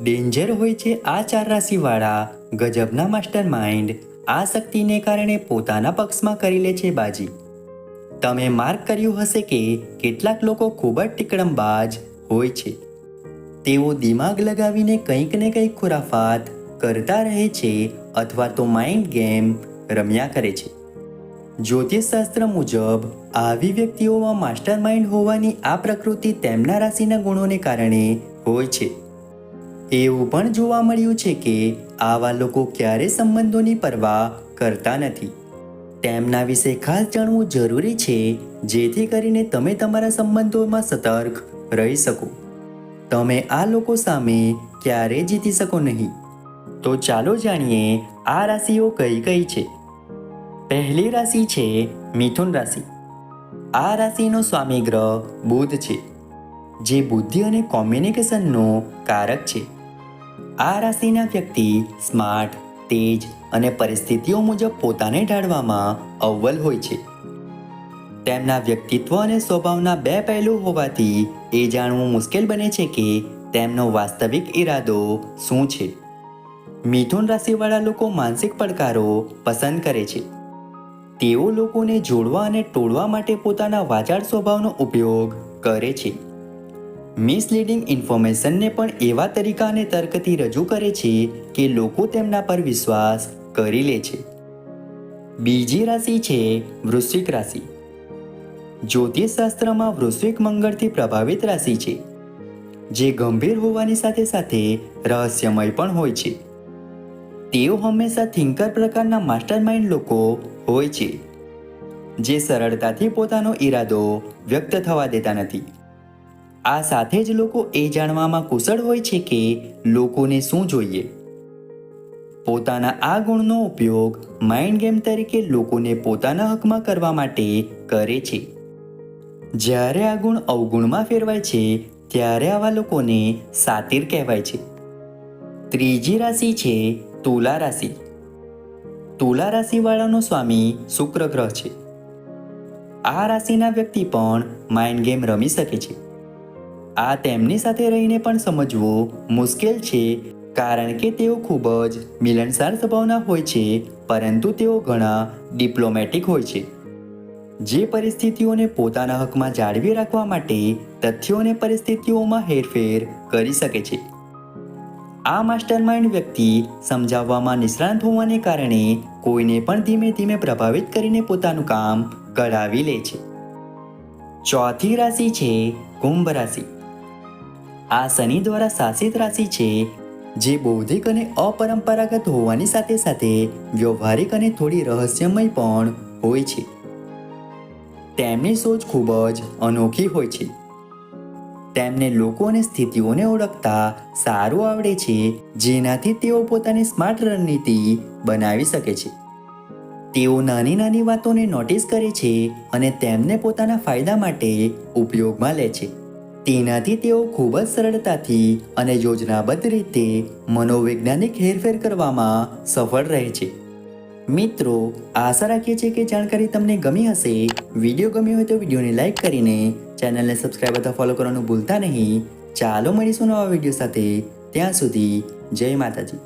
Danger હોય છે આ 4 રાશિવાળા ગજબના માસ્ટર માઇન્ડ. આ શક્તિને કારણે પોતાના પક્ષમાં કરી લે છે બાજી. તમે માર્ક કર્યું હશે કે કેટલાક લોકો ખૂબ જ ટીકડમબાજ હોય છે. તેઓ દિમાગ લગાવીને કંઈક ને કંઈક ખુરાફાત કરતા રહે છે અથવા તો માઇન્ડ ગેમ રમ્યા કરે છે. જ્યોતિષશાસ્ત્ર મુજબ આવી વ્યક્તિઓમાં માસ્ટર માઇન્ડ હોવાની આ પ્રકૃતિ તેમના રાશિના ગુણોને કારણે હોય છે. એવું પણ જોવા મળ્યું છે કે આવા લોકો ક્યારે સંબંધોની પરવા કરતા નથી. તેમના વિશે ખાસ જાણવું જરૂરી છે જેથી કરીને તમે તમારા સંબંધોમાં સતર્ક રહી શકો. તમે આ લોકો સામે ક્યારેય જીતી શકો નહીં. તો ચાલો જાણીએ આ રાશિઓ કઈ કઈ છે. પહેલી રાશિ છે મિથુન રાશિ. આ રાશિનો સ્વામી ગ્રહ બુધ છે, જે બુદ્ધિ અને કોમ્યુનિકેશનનો કારક છે. આ રાશિના વ્યક્તિ સ્માર્ટ, તેજ અને પરિસ્થિતિઓ મુજબ પોતાને ઢાળવામાં અવ્વલ હોય છે. તેમના વ્યક્તિત્વ અને સ્વભાવના બે પહેલું હોવાથી એ જાણવું મુશ્કેલ બને છે કે તેમનો વાસ્તવિક ઈરાદો શું છે. મિથુન રાશિવાળા લોકો માનસિક પડકારો પસંદ કરે છે. તેઓ લોકોને જોડવા અને તોડવા માટે પોતાના વાચાળ સ્વભાવનો ઉપયોગ કરે છે. મિસલીડિંગ ઇન્ફોર્મેશનને પણ એવા તરીકા અને તર્કથી રજૂ કરે છે કે લોકો તેમના પર વિશ્વાસ કરી લે છે. બીજી રાશિ છે વૃશ્ચિક રાશિ. જ્યોતિષશાસ્ત્રમાં વૃશ્ચિક મંગળથી પ્રભાવિત રાશિ છે, જે ગંભીર હોવાની સાથે સાથે રહસ્યમય પણ હોય છે. તેઓ હંમેશા થિંકર પ્રકારના માસ્ટર માઇન્ડ લોકો હોય છે, જે સરળતાથી પોતાનો ઈરાદો વ્યક્ત થવા દેતા નથી. આ સાથે જ લોકો એ જાણવામાં કુશળ હોય છે કે લોકોને શું જોઈએ. પોતાના આ ગુણનો ઉપયોગ માઇન્ડ ગેમ તરીકે લોકોને પોતાના હકમાં કરવા માટે કરે છે. જ્યારે આ ગુણ અવગુણમાં ફેરવાય છે ત્યારે આવા લોકોને સાતીર કહેવાય છે. ત્રીજી રાશિ છે તુલા રાશિ. તુલા રાશિવાળાનો સ્વામી શુક્ર ગ્રહ છે. આ રાશિના વ્યક્તિ પણ માઇન્ડ ગેમ રમી શકે છે. આ તેમની સાથે રહીને પણ સમજવું મુશ્કેલ છે, કારણ કે તેઓ ખૂબ જ મિલનસાર સ્વભાવના હોય છે, પરંતુ તેઓ ઘણા ડિપ્લોમેટિક હોય છે, જે પરિસ્થિતિઓને પોતાના હકમાં જાળવી રાખવા માટે તથ્યો અને પરિસ્થિતિઓમાં હેરફેર કરી શકે છે. આ માસ્ટરમાઇન્ડ વ્યક્તિ સમજાવવામાં નિષ્ણાત હોવાને કારણે કોઈને પણ ધીમે ધીમે પ્રભાવિત કરીને પોતાનું કામ કઢાવી લે છે. ચોથી રાશિ છે કુંભ રાશિ. આ શનિ દ્વારા શાસિત રાશિ છે, જે બૌદ્ધિક અને અપરંપરાગત હોવાની સાથે સાથે વ્યવહારિક અને થોડી રહસ્યમય પણ હોય છે. તેમની સોચ ખૂબ જ અનોખી હોય છે. તેમને લોકો અને સ્થિતિઓને ઓળખતા સારું આવડે છે, જેનાથી તેઓ પોતાની સ્માર્ટ રણનીતિ બનાવી શકે છે. તેઓ નાની નાની વાતોને નોટિસ કરે છે અને તેમને પોતાના ફાયદા માટે ઉપયોગમાં લે છે. તેનાથી તેઓ ખૂબ જ સરળતાથી અને યોજનાબદ્ધ રીતે મનોવૈજ્ઞાનિક હેરફેર કરવામાં સફળ રહે છે. મિત્રો, આશા રાખીએ છીએ કે જાણકારી તમને ગમી હશે. વિડીયો ગમ્યો હોય તો વિડીયોને લાઈક કરીને ચેનલને સબસ્ક્રાઈબ અથવા ફોલો કરવાનું ભૂલતા નહીં. ચાલો મળીશું નવા વિડીયો સાથે. ત્યાં સુધી જય માતાજી.